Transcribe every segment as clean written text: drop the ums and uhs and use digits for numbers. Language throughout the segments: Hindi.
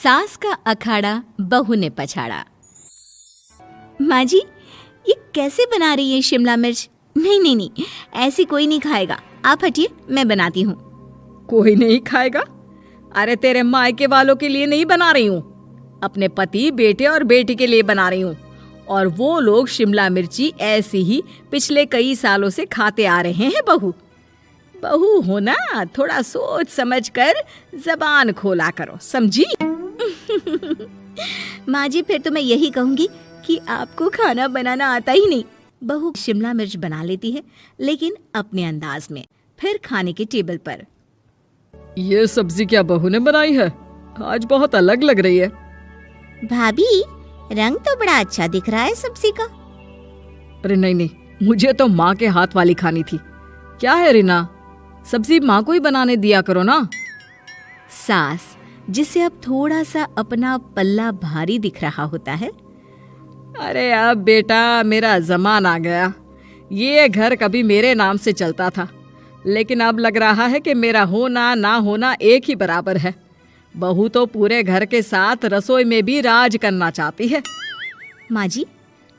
सास का अखाड़ा बहू ने पछाड़ा। माँ जी, ये कैसे बना रही है शिमला मिर्च? नहीं नहीं नहीं, ऐसी कोई नहीं खाएगा। आप हटिए, मैं बनाती हूँ। कोई नहीं खाएगा? अरे तेरे मायके वालों के लिए नहीं बना रही हूँ, अपने पति, बेटे और बेटी के लिए बना रही हूँ। और वो लोग शिमला मिर्ची ऐसी ही पिछले कई सालों से खाते आ रहे हैं। बहू बहू हो ना, थोड़ा सोच समझ कर जबान खोला करो, समझी? माँ जी, फिर तो मैं यही कहूँगी कि आपको खाना बनाना आता ही नहीं। बहू शिमला मिर्च बना लेती है, लेकिन अपने अंदाज में। फिर खाने के टेबल पर, ये सब्जी क्या बहू ने बनाई है? आज बहुत अलग लग रही है। भाभी, रंग तो बड़ा अच्छा दिख रहा है सब्जी का। अरे नहीं नहीं, मुझे तो माँ के हाथ वाली खानी थी। क्या है रीना, सब्जी माँ को ही बनाने दिया करो ना। सास, जिसे अब थोड़ा सा अपना पल्ला भारी दिख रहा होता है। अरे अब बेटा मेरा जमाना आ गया। ये घर कभी मेरे नाम से चलता था, लेकिन अब लग रहा है कि मेरा होना ना होना एक ही बराबर है। बहू तो पूरे घर के साथ रसोई में भी राज करना चाहती है। माँ जी,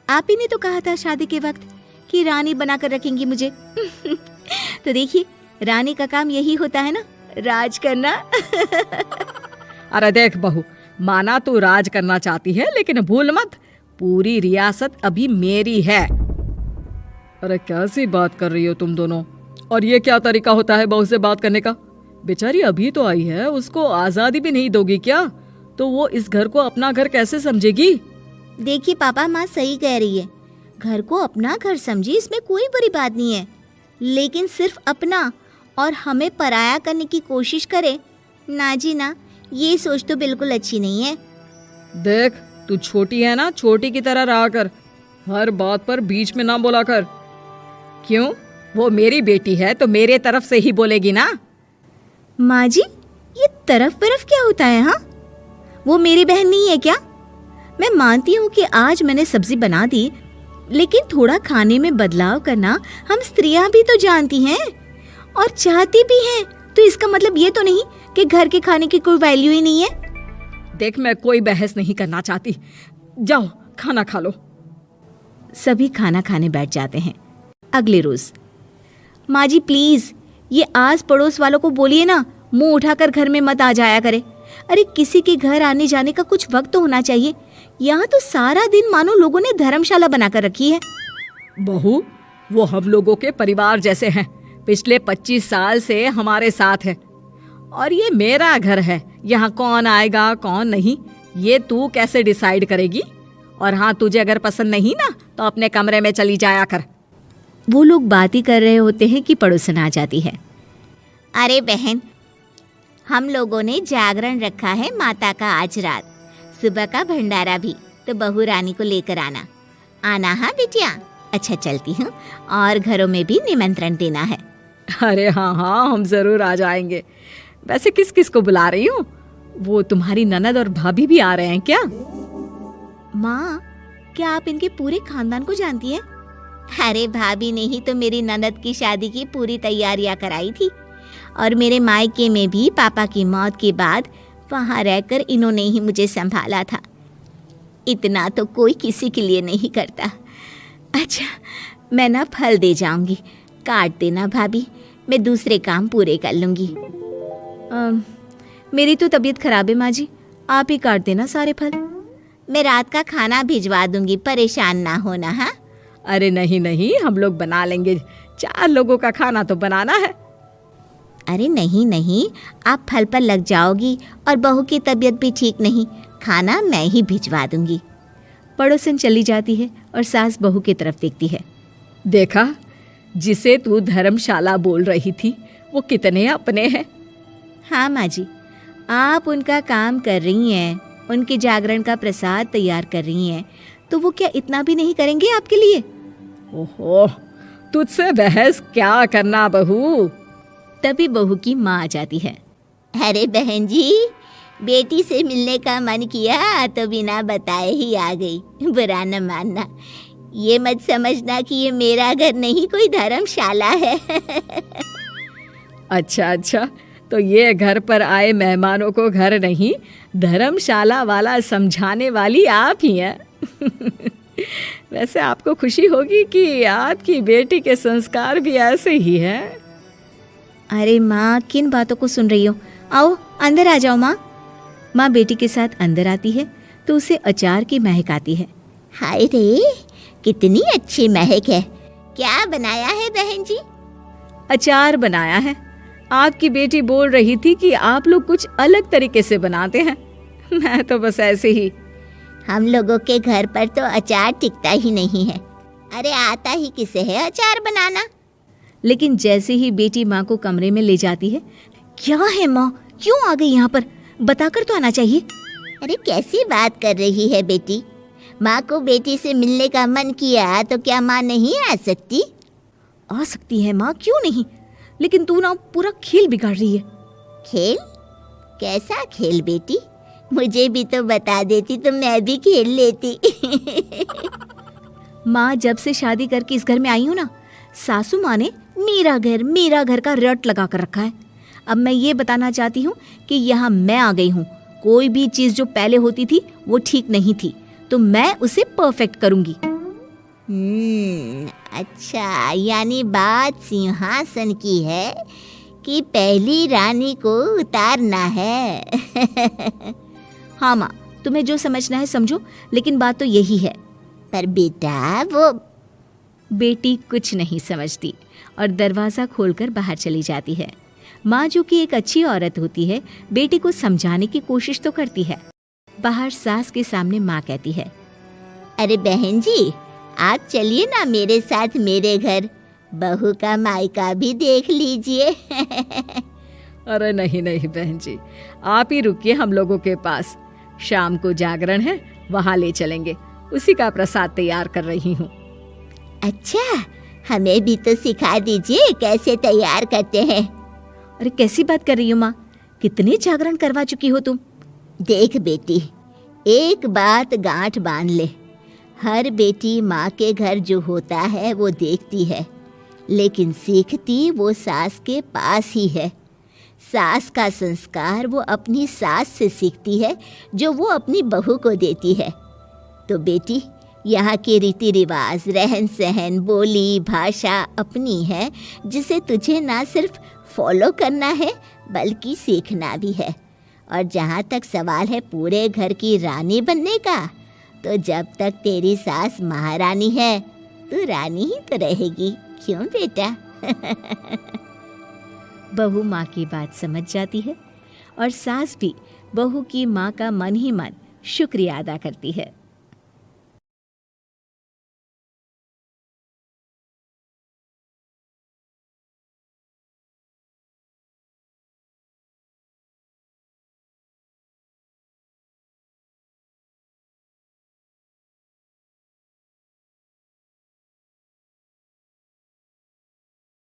आप ही ने तो कहा था शादी के वक्त कि रानी बनाकर रखेंगी मुझे। तो देखिए, रानी का काम यही होता है ना, राज करना। अरे देख बहू, माना तू राज करना चाहती है, लेकिन भूल मत, पूरी रियासत अभी मेरी है। अरे कैसी बात कर रही हो तुम दोनों? और ये क्या तरीका होता है बहू से बात करने का? बेचारी अभी तो आई है, उसको आजादी भी नहीं दोगी क्या? तो वो इस घर को अपना घर कैसे समझेगी? देखिए पापा, माँ सही कह रही है। घर को अपना घर समझी, इसमें कोई बुरी बात नहीं है। लेकिन सिर्फ अपना और हमें पराया करने की कोशिश करे ना जी ना, ये सोच तो बिल्कुल अच्छी नहीं है। देख, तू छोटी है ना, छोटी की तरह रहा कर। हर बात पर बीच में ना बोला कर। क्यों? वो मेरी बेटी है तो मेरे तरफ से ही बोलेगी ना। माँ जी, ये तरफ क्या होता है? हाँ, वो मेरी बहन नहीं है क्या? मैं मानती हूँ कि आज मैंने सब्जी बना दी, लेकिन थोड़ा खाने में बदलाव करना हम स्त्रियां भी तो जानती हैं और चाहती भी हैं। तो इसका मतलब ये तो नहीं कि घर के खाने की कोई वैल्यू ही नहीं है। देख, मैं कोई बहस नहीं करना चाहती, जाओ खाना खा लो। सभी खाना खाने बैठ जाते हैं। अगले रोज, माँ जी प्लीज, ये आस पड़ोस वालों को बोलिए ना, मुंह उठाकर घर में मत आ जाया करे। अरे किसी के घर आने जाने का कुछ वक्त तो होना चाहिए। यहाँ तो सारा दिन मानो लोगों ने धर्मशाला बनाकर रखी है। बहू, वो हम लोगों के परिवार जैसे हैं, पिछले 25 साल से हमारे साथ है। और ये मेरा घर है, यहाँ कौन आएगा कौन नहीं ये तू कैसे डिसाइड करेगी? और हाँ, तुझे अगर पसंद नहीं ना तो अपने कमरे में चली जाया कर। वो लोग बात ही कर रहे होते हैं कि पड़ोसन आ जाती है। अरे बहन, हम लोगों ने जागरण रखा है माता का आज रात, सुबह का भंडारा भी, तो बहू रानी को लेकर आना। आना हाँ बिटिया? अच्छा चलती हूँ, और घरों में भी निमंत्रण देना है। अरे हाँ हाँ, हम जरूर आ जाएंगे। वैसे किस किस को बुला रही हूँ? वो तुम्हारी ननद और भाभी भी आ रहे हैं क्या? माँ, क्या आप इनके पूरे खानदान को जानती हैं? अरे भाभी ने ही तो मेरी ननद की शादी की पूरी तैयारियां कराई थी, और मेरे मायके में भी पापा की मौत के बाद वहाँ रहकर इन्होंने ही मुझे संभाला था। इतना तो कोई किसी के लिए नहीं करता। अच्छा, मैं ना फल दे जाऊंगी, काट देना भाभी, मैं दूसरे काम पूरे कर लूंगी। मेरी तो तबीयत खराब है माँ जी, आप ही काट देना सारे फल। मैं रात का खाना भिजवा दूंगी, परेशान ना होना। हाँ? अरे नहीं नहीं, हम लोग बना लेंगे, 4 लोगों का खाना तो बनाना है। अरे नहीं नहीं, आप फल पर लग जाओगी, और बहू की तबीयत भी ठीक नहीं, खाना मैं ही भिजवा दूंगी। पड़ोसन चली जाती है और सास बहू की तरफ देखती है। देखा, जिसे तू धर्मशाला बोल रही थी वो कितने अपने हैं। हाँ माँ जी, आप उनका काम कर रही हैं, उनके जागरण का प्रसाद तैयार कर रही हैं, तो वो क्या इतना भी नहीं करेंगे आपके लिए? ओहो, तुझसे बहस क्या करना बहू। तभी बहू की माँ आ जाती है। अरे बहन जी, बेटी से मिलने का मन किया तो बिना बताए ही आ गई, बुरा न मानना। ये मत समझना कि ये मेरा घर नहीं, कोई धर्मशाला है। अच्छा अच्छा, तो ये घर पर आए मेहमानों को घर नहीं धर्मशाला वाला समझाने वाली आप ही हैं। वैसे आपको खुशी होगी कि आपकी बेटी के संस्कार भी ऐसे ही हैं। अरे माँ, किन बातों को सुन रही हो? आओ अंदर आ जाओ माँ। माँ बेटी के साथ अंदर आती है तो उसे अचार की महक आती है। हाय रे, कितनी अच्छी महक है। क्या बनाया है बहन जी? अचार बनाया है। आपकी बेटी बोल रही थी कि आप लोग कुछ अलग तरीके से बनाते हैं। मैं तो बस ऐसे ही। हम लोगों के घर पर तो अचार टिकता ही नहीं है। अरे आता ही किसे है अचार बनाना? लेकिन जैसे ही बेटी माँ को कमरे में ले जाती है, क्या है माँ, क्यों आ गई यहाँ पर? बताकर तो आना चाहिए। अरे कैसी बात कर रही है बेटी? माँ को बेटी से मिलने का मन किया तो क्या माँ नहीं आ सकती? आ सकती है माँ, क्यों नहीं, लेकिन तू ना पूरा खेल बिगाड़ रही है। खेल? कैसा खेल बेटी? मुझे भी तो बता देती तो मैं भी खेल लेती। माँ, जब से शादी करके इस घर में आई हूँ ना, सासू माँ ने मेरा घर का रट लगा कर रखा है। अब मैं ये बताना चाहती हूँ कि यहाँ मैं आ गई हूँ। कोई भी चीज़ जो पहले होती थी वो ठीक नहीं थी, तो मैं उसे परफेक्ट करूँगी। अच्छा, यानी बात सिंहासन की है कि पहली रानी को उतारना है। हाँ माँ, तुम्हें जो समझना है समझो, लेकिन बात तो यही है। पर बेटा वो... बेटी कुछ नहीं समझती और दरवाज़ा खोलकर बाहर चली जाती है। माँ, जो कि एक अच्छी औरत होती है, बेटी को समझाने की कोशिश तो करती है। बाहर सास के सामने माँ कहती है, अरे बहन जी, आप चलिए ना मेरे साथ मेरे घर, बहू का मायका भी देख लीजिए। अरे नहीं नहीं बहन जी, आप ही रुकिए हम लोगों के पास। शाम को जागरण है, वहाँ ले चलेंगे। उसी का प्रसाद तैयार कर रही हूँ। अच्छा, हमें भी तो सिखा दीजिए कैसे तैयार करते हैं। अरे कैसी बात कर रही हो माँ, कितने जागरण करवा चुकी हो तुम? देख बेटी, एक बात गांठ बांध ले, हर बेटी माँ के घर जो होता है वो देखती है, लेकिन सीखती वो सास के पास ही है। सास का संस्कार वो अपनी सास से सीखती है, जो वो अपनी बहू को देती है। तो बेटी, यहाँ के रीति रिवाज, रहन सहन, बोली भाषा अपनी है, जिसे तुझे ना सिर्फ फॉलो करना है बल्कि सीखना भी है। और जहाँ तक सवाल है पूरे घर की रानी बनने का, तो जब तक तेरी सास महारानी है, तू रानी ही तो रहेगी। क्यों बेटा? बहू माँ की बात समझ जाती है और सास भी बहू की माँ का मन ही मन शुक्रिया अदा करती है।